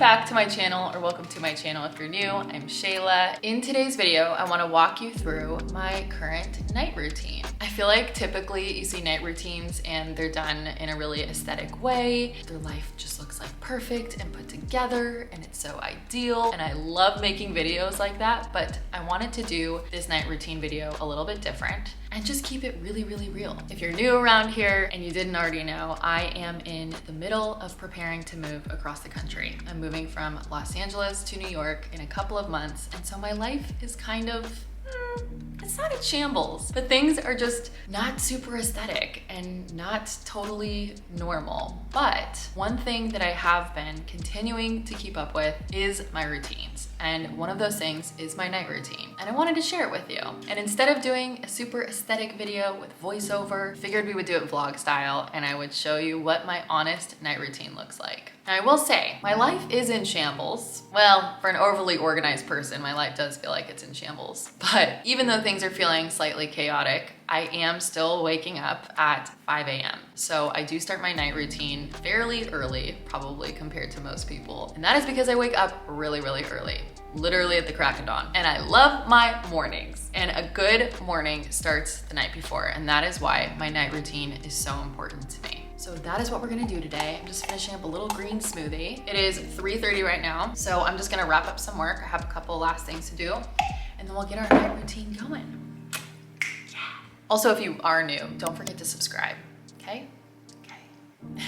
back to my channel, or welcome to my channel if you're new. I'm Shayla. In today's video, I want to walk you through my current night routine. I feel like typically you see night routines and they're done in a really aesthetic way. Their life just looks like perfect and put together and it's so ideal. And I love making videos like that, but I wanted to do this night routine video a little bit different and just keep it really, really real. If you're new around here and you didn't already know, I am in the middle of preparing to move across the country. I'm moving from Los Angeles to New York in a couple of months, and so my life is kind of, it's not in shambles, but things are just not super aesthetic and not totally normal. But one thing that I have been continuing to keep up with is my routines. And one of those things is my night routine. And I wanted to share it with you. And instead of doing a super aesthetic video with voiceover, figured we would do it vlog style and I would show you what my honest night routine looks like. Now, I will say, my life is in shambles. Well, for an overly organized person, my life does feel like it's in shambles. But even though things are feeling slightly chaotic, I am still waking up at 5 a.m. So I do start my night routine fairly early, probably compared to most people. And that is because I wake up really, really early, literally at the crack of dawn. And I love my mornings. And a good morning starts the night before. And that is why my night routine is so important to me. So that is what we're gonna do today. I'm just finishing up a little green smoothie. It is 3:30 right now. So I'm just gonna wrap up some work. I have a couple last things to do. And then we'll get our night routine going. Also, if you are new, don't forget to subscribe, okay? Okay.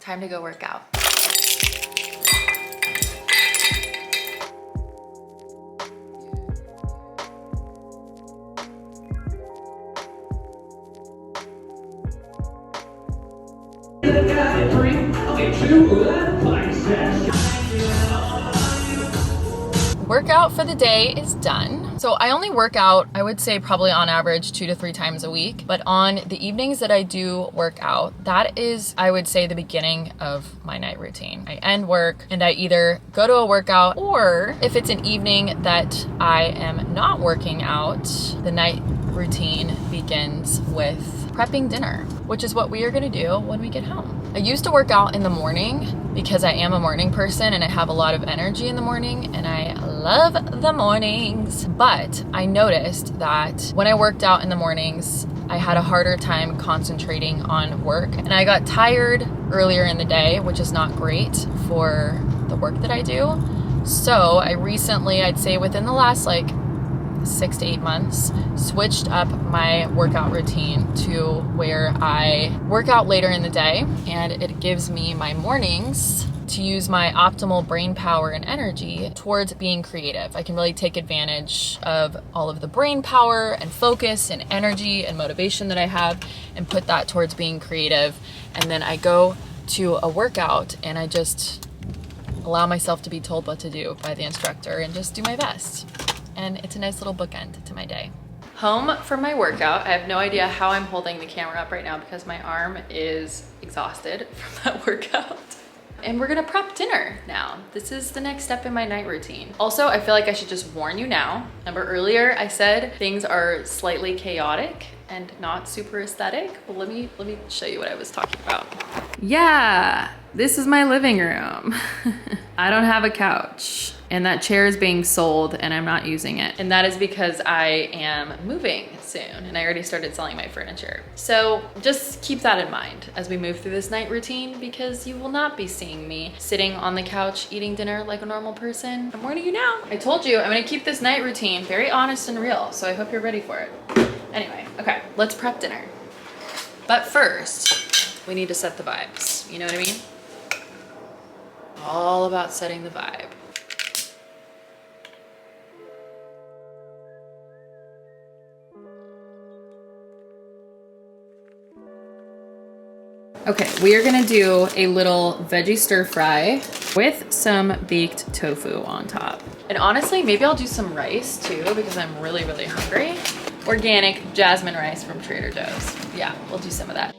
Time to go work out. Workout for the day is done. So I only work out, I would say probably on average 2 to 3 times a week. But on the evenings that I do work out, that is, I would say, the beginning of my night routine. I end work and I either go to a workout, or if it's an evening that I am not working out, the night routine begins with prepping dinner, which is what we are gonna do when we get home. I used to work out in the morning because I am a morning person and I have a lot of energy in the morning and I love the mornings. But I noticed that when I worked out in the mornings, I had a harder time concentrating on work and I got tired earlier in the day, which is not great for the work that I do. So I recently, I'd say within the last 6 to 8 months, switched up my workout routine to where I work out later in the day, and it gives me my mornings to use my optimal brain power and energy towards being creative. I can really take advantage of all of the brain power and focus and energy and motivation that I have and put that towards being creative. And then I go to a workout and I just allow myself to be told what to do by the instructor and just do my best. And it's a nice little bookend to my day. Home from my workout. I have no idea how I'm holding the camera up right now because my arm is exhausted from that workout. And we're gonna prep dinner now. This is the next step in my night routine. Also, I feel like I should just warn you now. Remember earlier I said things are slightly chaotic and not super aesthetic? Well, let me show you what I was talking about. Yeah, this is my living room. I don't have a couch. And that chair is being sold and I'm not using it. And that is because I am moving soon and I already started selling my furniture. So just keep that in mind as we move through this night routine, because you will not be seeing me sitting on the couch eating dinner like a normal person. I'm warning you now. I told you I'm gonna keep this night routine very honest and real, so I hope you're ready for it. Anyway, okay, let's prep dinner. But first, we need to set the vibes. You know what I mean? All about setting the vibe. Okay, we are gonna do a little veggie stir fry with some baked tofu on top. And honestly, maybe I'll do some rice too because I'm really, really hungry. Organic jasmine rice from Trader Joe's. Yeah, we'll do some of that.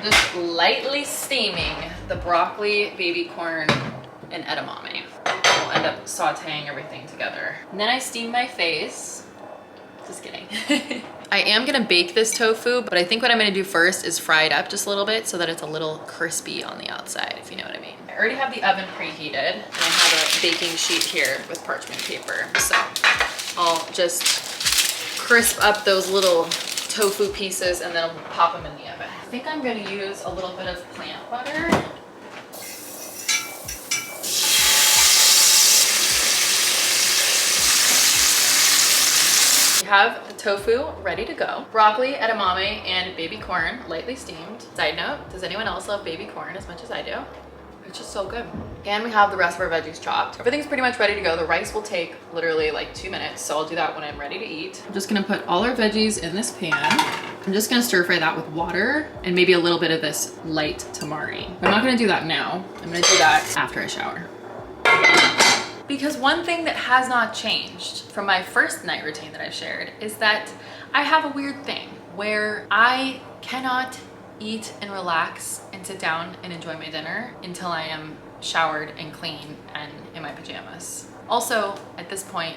just lightly steaming the broccoli, baby corn, and edamame. We'll end up sauteing everything together. And then I steam my face. Just kidding. I am gonna bake this tofu, but I think what I'm gonna do first is fry it up just a little bit so that it's a little crispy on the outside, if you know what I mean. I already have the oven preheated, and I have a baking sheet here with parchment paper. So I'll just crisp up those little tofu pieces and then I'll pop them in the oven. I think I'm gonna use a little bit of plant butter. We have the tofu ready to go. Broccoli, edamame, and baby corn, lightly steamed. Side note, does anyone else love baby corn as much as I do? It's just so good. And we have the rest of our veggies chopped. Everything's pretty much ready to go. The rice will take literally like 2 minutes, so I'll do that when I'm ready to eat. I'm just gonna put all our veggies in this pan. I'm just gonna stir fry that with water and maybe a little bit of this light tamari. I'm not gonna do that now. I'm gonna do that after I shower. Because one thing that has not changed from my first night routine that I've shared is that I have a weird thing where I cannot eat and relax and sit down and enjoy my dinner until I am showered and clean and in my pajamas. Also, at this point,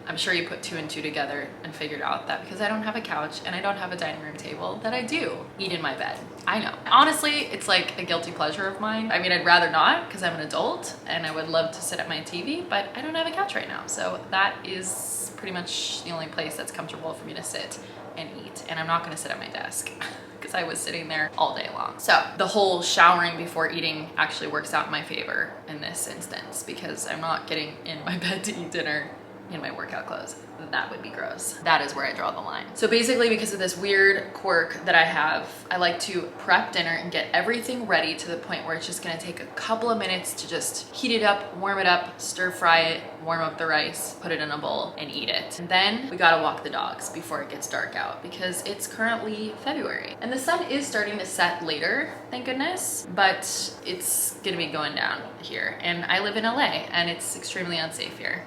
I'm sure you put 2 and 2 together and figured out that because I don't have a couch and I don't have a dining room table, that I do eat in my bed. I know. Honestly, it's like a guilty pleasure of mine. I mean, I'd rather not because I'm an adult and I would love to sit at my TV, but I don't have a couch right now. So that is pretty much the only place that's comfortable for me to sit and eat. And I'm not gonna sit at my desk because I was sitting there all day long. So the whole showering before eating actually works out in my favor in this instance because I'm not getting in my bed to eat dinner in my workout clothes. That would be gross. That is where I draw the line. So basically, because of this weird quirk that I have, I like to prep dinner and get everything ready to the point where it's just gonna take a couple of minutes to just heat it up, warm it up, stir fry it, warm up the rice, put it in a bowl and eat it. And then we gotta walk the dogs before it gets dark out because it's currently February. And the sun is starting to set later, thank goodness, but it's gonna be going down here. And I live in LA and it's extremely unsafe here.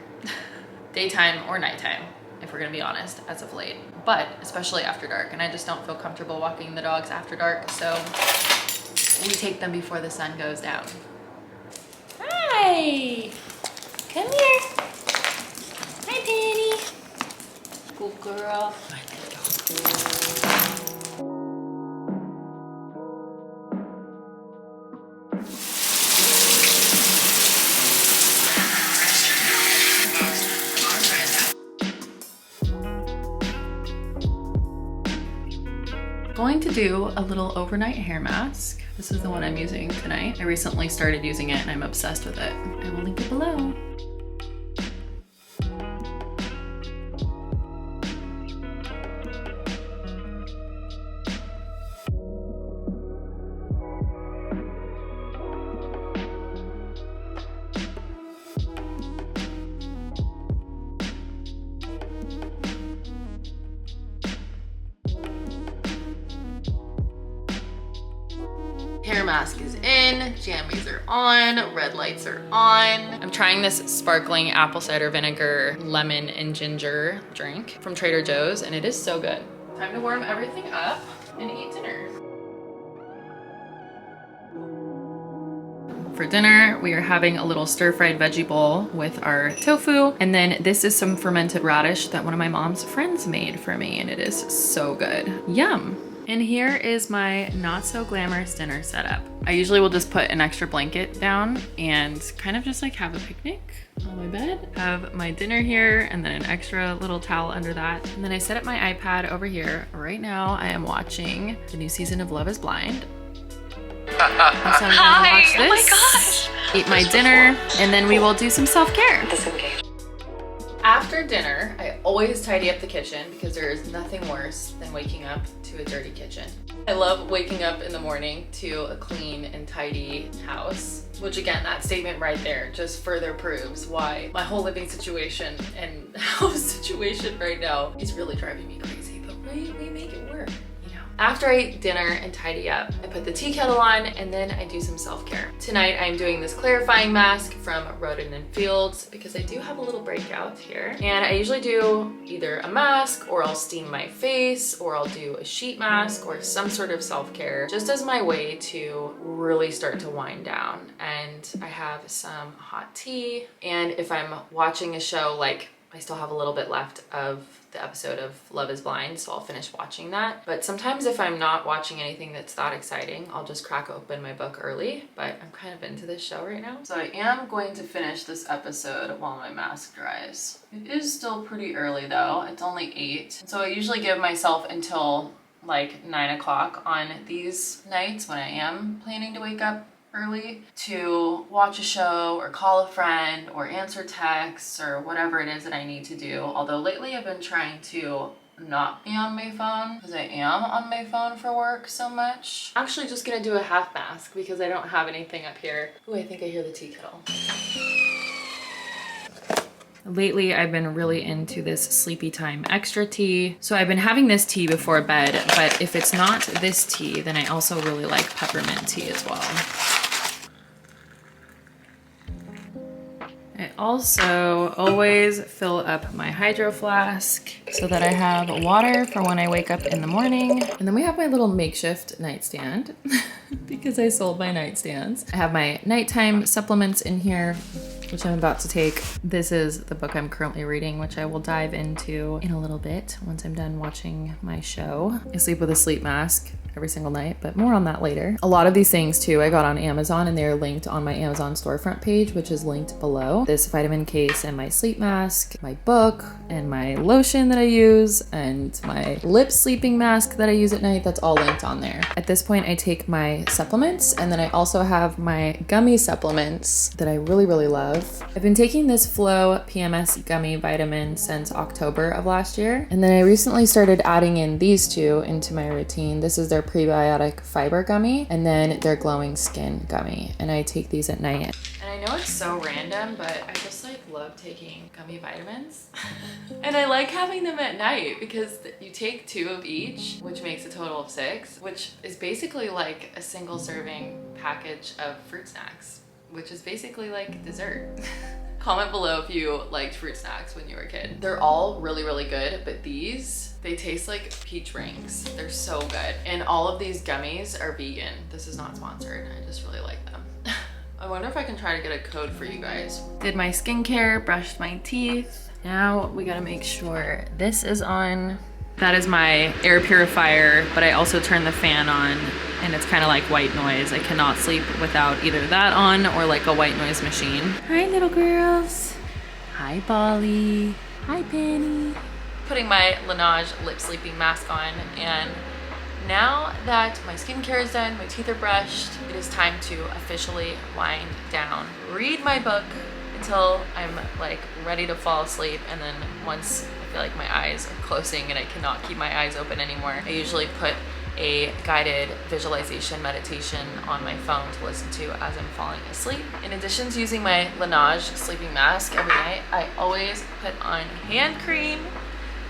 Daytime or nighttime, if we're gonna be honest, as of late, but especially after dark. And I just don't feel comfortable walking the dogs after dark, so we take them before the sun goes down. Hi, come here. Hi, Danny. Good girl. Going to do a little overnight hair mask. This is the one I'm using tonight. I recently started using it and I'm obsessed with it. I will link it below. Hair mask is in, jammies are on, red lights are on. I'm trying this sparkling apple cider vinegar, lemon and ginger drink from Trader Joe's and it is so good. Time to warm everything up and eat dinner. For dinner, we are having a little stir-fried veggie bowl with our tofu. And then this is some fermented radish that one of my mom's friends made for me and it is so good. Yum. And here is my not so glamorous dinner setup. I usually will just put an extra blanket down and kind of just like have a picnic on my bed. Have my dinner here and then an extra little towel under that. And then I set up my iPad over here. Right now I am watching the new season of Love is Blind. So I'm gonna watch this, oh my gosh. Eat my dinner, and then we will do some self-care. After dinner, I always tidy up the kitchen because there is nothing worse than waking up to a dirty kitchen. I love waking up in the morning to a clean and tidy house, which again, that statement right there just further proves why my whole living situation and house situation right now is really driving me crazy, but we make it work. After I eat dinner and tidy up, I put the tea kettle on and then I do some self-care. Tonight I'm doing this clarifying mask from Roden and Fields because I do have a little breakout here. And I usually do either a mask, or I'll steam my face, or I'll do a sheet mask or some sort of self-care just as my way to really start to wind down. And I have some hot tea, and if I'm watching a show, like I still have a little bit left of the episode of Love is Blind, so I'll finish watching that. But sometimes if I'm not watching anything that's that exciting, I'll just crack open my book early, but I'm kind of into this show right now. So I am going to finish this episode while my mask dries. It is still pretty early though, it's only 8. So I usually give myself until like 9 o'clock on these nights when I am planning to wake up early to watch a show or call a friend or answer texts or whatever it is that I need to do. Although lately I've been trying to not be on my phone because I am on my phone for work so much. Actually just gonna do a half mask because I don't have anything up here. Ooh, I think I hear the tea kettle. Lately, I've been really into this Sleepy Time extra tea. So I've been having this tea before bed, but if it's not this tea, then I also really like peppermint tea as well. I also always fill up my hydro flask so that I have water for when I wake up in the morning. And then we have my little makeshift nightstand because I sold my nightstands. I have my nighttime supplements in here, which I'm about to take. This is the book I'm currently reading, which I will dive into in a little bit once I'm done watching my show. I sleep with a sleep mask every single night, but more on that later. A lot of these things too, I got on Amazon and they're linked on my Amazon storefront page, which is linked below. This vitamin case and my sleep mask, my book and my lotion that I use, and my lip sleeping mask that I use at night, that's all linked on there. At this point, I take my supplements, and then I also have my gummy supplements that I really, really love. I've been taking this Flow PMS gummy vitamin since October of last year, and then I recently started adding in these two into my routine. This is their prebiotic fiber gummy, and then their glowing skin gummy, and I take these at night. And I know it's so random, but I just like love taking gummy vitamins. And I like having them at night because you take 2 of each, which makes a total of 6, which is basically like a single serving package of fruit snacks, which is basically like dessert. Comment below if you liked fruit snacks when you were a kid. They're all really, really good, but these, they taste like peach rings. They're so good. And all of these gummies are vegan. This is not sponsored. I just really like them. I wonder if I can try to get a code for you guys. Did my skincare, brushed my teeth. Now we gotta make sure this is on. That is my air purifier, but I also turn the fan on and it's kind of like white noise. I cannot sleep without either that on or like a white noise machine. Hi little girls. Hi Bolly. Hi Penny. Putting my Laneige lip sleeping mask on, and now that my skincare is done, my teeth are brushed, it is time to officially wind down. Read my book until I'm like ready to fall asleep, and then once I feel like my eyes are closing and I cannot keep my eyes open anymore, I usually put a guided visualization meditation on my phone to listen to as I'm falling asleep. In addition to using my Laneige sleeping mask every night, I always put on hand cream.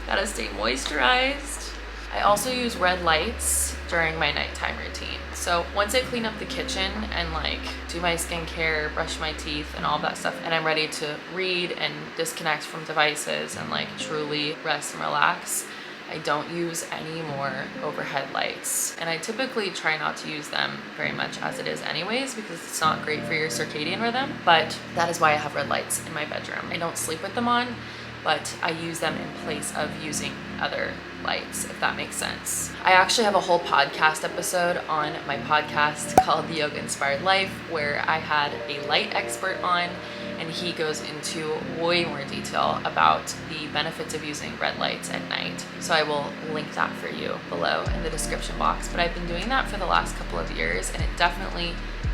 Gotta stay moisturized. I also use red lights during my nighttime routine. So once I clean up the kitchen and like do my skincare, brush my teeth and all that stuff, and I'm ready to read and disconnect from devices and like truly rest and relax, I don't use any more overhead lights. And I typically try not to use them very much as it is anyways, because it's not great for your circadian rhythm, but that is why I have red lights in my bedroom. I don't sleep with them on, but I use them in place of using other lights, if that makes sense. I actually have a whole podcast episode on my podcast called The Yoga Inspired Life, where I had a light expert on, and he goes into way more detail about the benefits of using red lights at night. So I will link that for you below in the description box. But I've been doing that for the last couple of years, and it definitely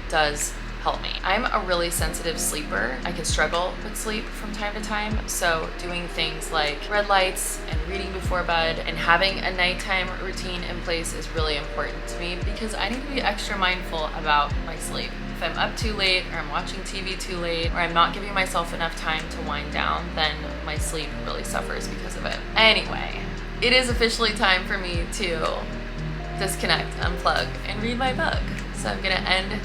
does help me. I'm a really sensitive sleeper. I can struggle with sleep from time to time, so doing things like red lights and reading before bed and having a nighttime routine in place is really important to me, because I need to be extra mindful about my sleep. If I'm up too late, or I'm watching TV too late, or I'm not giving myself enough time to wind down, then my sleep really suffers because of it. Anyway, it is officially time for me to disconnect, unplug, and read my book. So I'm gonna end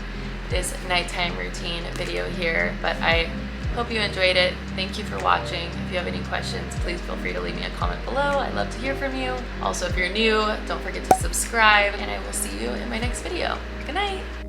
this nighttime routine video here, but I hope you enjoyed it. Thank you for watching. If you have any questions, please feel free to leave me a comment below. I'd love to hear from you. Also, if you're new, don't forget to subscribe, and I will see you in my next video. Good night.